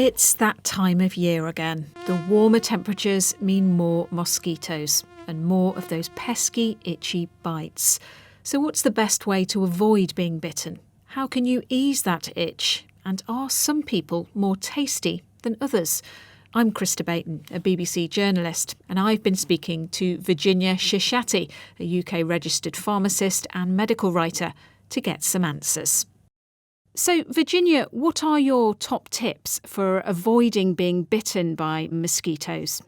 It's that time of year again. The warmer temperatures mean more mosquitoes and more of those pesky, itchy bites. So what's the best way to avoid being bitten? How can you ease that itch? And are some people more tasty than others? I'm Krista Beighton, a BBC journalist, and I've been speaking to Virginia Chachati, a UK registered pharmacist and medical writer, to get some answers. So, Virginia, what are your top tips for avoiding being bitten by mosquitoes?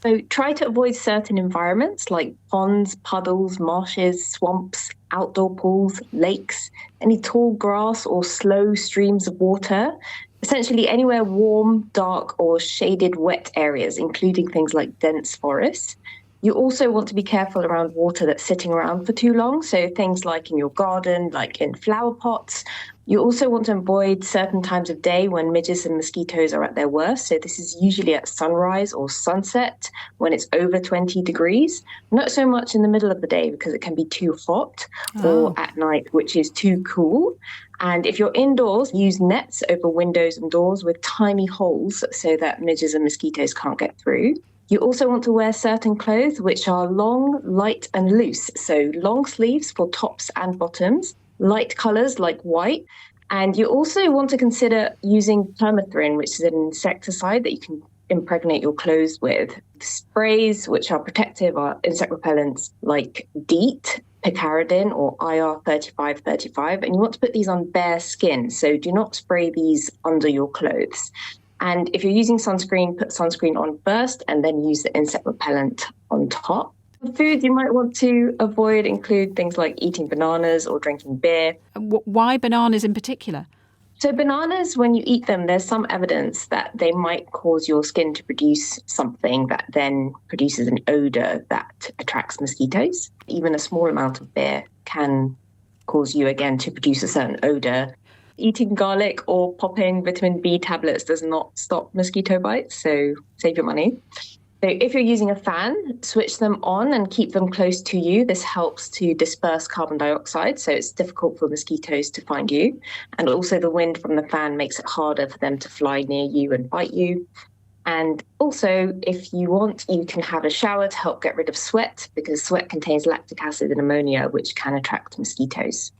So try to avoid certain environments like ponds, puddles, marshes, swamps, outdoor pools, lakes, any tall grass or slow streams of water. Essentially anywhere warm, dark or shaded wet areas, including things like dense forests. You also want to be careful around water that's sitting around for too long. So things like in your garden, like in flower pots. You also want to avoid certain times of day when midges and mosquitoes are at their worst. So this is usually at sunrise or sunset when it's over 20 degrees. Not so much in the middle of the day because it can be too hot, or at night, which is too cool. And if you're indoors, use nets over windows and doors with tiny holes so that midges and mosquitoes can't get through. You also want to wear certain clothes which are long, light and loose. So long sleeves for tops and bottoms, light colours like white. And you also want to consider using permethrin, which is an insecticide that you can impregnate your clothes with. Sprays which are protective are insect repellents like DEET, picaridin or IR3535. And you want to put these on bare skin. So do not spray these under your clothes. And if you're using sunscreen, put sunscreen on first and then use the insect repellent on top. Foods you might want to avoid include things like eating bananas or drinking beer. Why bananas in particular? So bananas, when you eat them, there's some evidence that they might cause your skin to produce something that then produces an odour that attracts mosquitoes. Even a small amount of beer can cause you, again, to produce a certain odour. Eating garlic or popping vitamin B tablets does not stop mosquito bites, so save your money. So if you're using a fan, switch them on and keep them close to you. This helps to disperse carbon dioxide, so it's difficult for mosquitoes to find you. And also the wind from the fan makes it harder for them to fly near you and bite you. And also, if you want, you can have a shower to help get rid of sweat, because sweat contains lactic acid and ammonia, which can attract mosquitoes.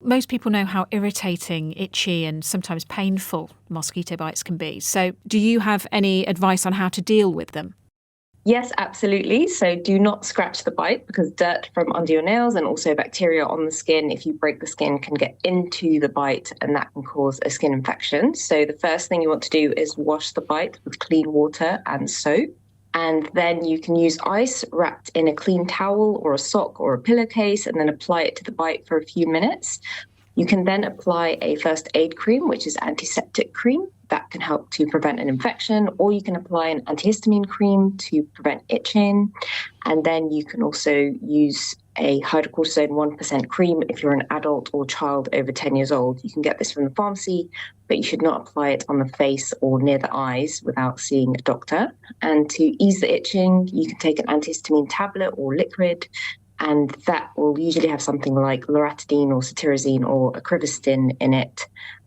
Most people know how irritating, itchy and sometimes painful mosquito bites can be. So do you have any advice on how to deal with them? Yes, absolutely. So do not scratch the bite because dirt from under your nails and also bacteria on the skin, if you break the skin, can get into the bite and that can cause a skin infection. So the first thing you want to do is wash the bite with clean water and soap. And then you can use ice wrapped in a clean towel or a sock or a pillowcase and then apply it to the bite for a few minutes. You can then apply a first aid cream, which is antiseptic cream. That can help to prevent an infection, or you can apply an antihistamine cream to prevent itching. And then you can also use a hydrocortisone 1% cream if you're an adult or child over 10 years old. You can get this from the pharmacy, but you should not apply it on the face or near the eyes without seeing a doctor. And to ease the itching, you can take an antihistamine tablet or liquid, and that will usually have something like loratadine or cetirizine or acrivestin in it,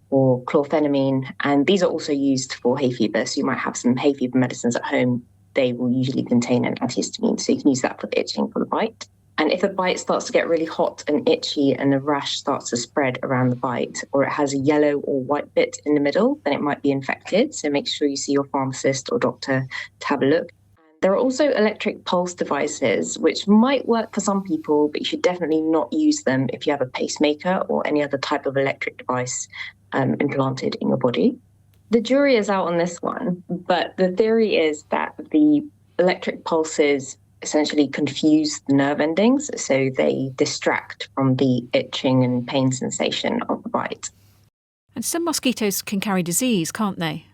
or chlorphenamine. And these are also used for hay fever. So you might have some hay fever medicines at home. They will usually contain an antihistamine. So you can use that for the itching for the bite. And if the bite starts to get really hot and itchy and the rash starts to spread around the bite, or it has a yellow or white bit in the middle, then it might be infected. So make sure you see your pharmacist or doctor to have a look. There are also electric pulse devices, which might work for some people, but you should definitely not use them if you have a pacemaker or any other type of electric device implanted in your body. The jury is out on this one, but the theory is that the electric pulses essentially confuse the nerve endings, so they distract from the itching and pain sensation of the bite. And some mosquitoes can carry disease, can't they?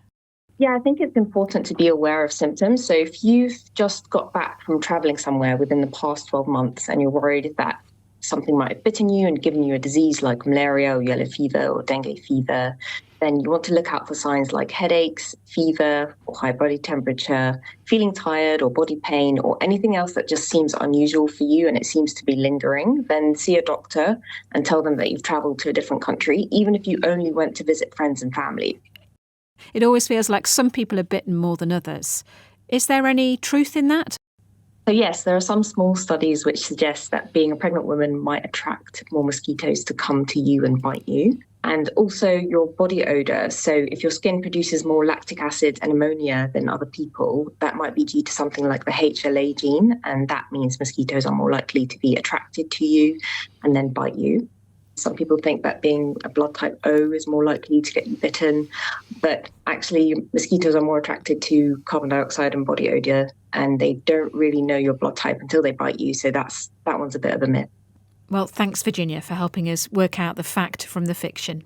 Yeah, I think it's important to be aware of symptoms. So if you've just got back from traveling somewhere within the past 12 months and you're worried that something might have bitten you and given you a disease like malaria or yellow fever or dengue fever, then you want to look out for signs like headaches, fever or high body temperature, feeling tired or body pain, or anything else that just seems unusual for you and it seems to be lingering. Then see a doctor and tell them that you've traveled to a different country, even if you only went to visit friends and family. It always feels like some people are bitten more than others. Is there any truth in that? So yes, there are some small studies which suggest that being a pregnant woman might attract more mosquitoes to come to you and bite you. And also your body odour. So if your skin produces more lactic acid and ammonia than other people, that might be due to something like the HLA gene. And that means mosquitoes are more likely to be attracted to you and then bite you. Some people think that being a blood type O is more likely to get you bitten, but actually mosquitoes are more attracted to carbon dioxide and body odour, and they don't really know your blood type until they bite you. So that one's a bit of a myth. Well, thanks, Virginia, for helping us work out the fact from the fiction.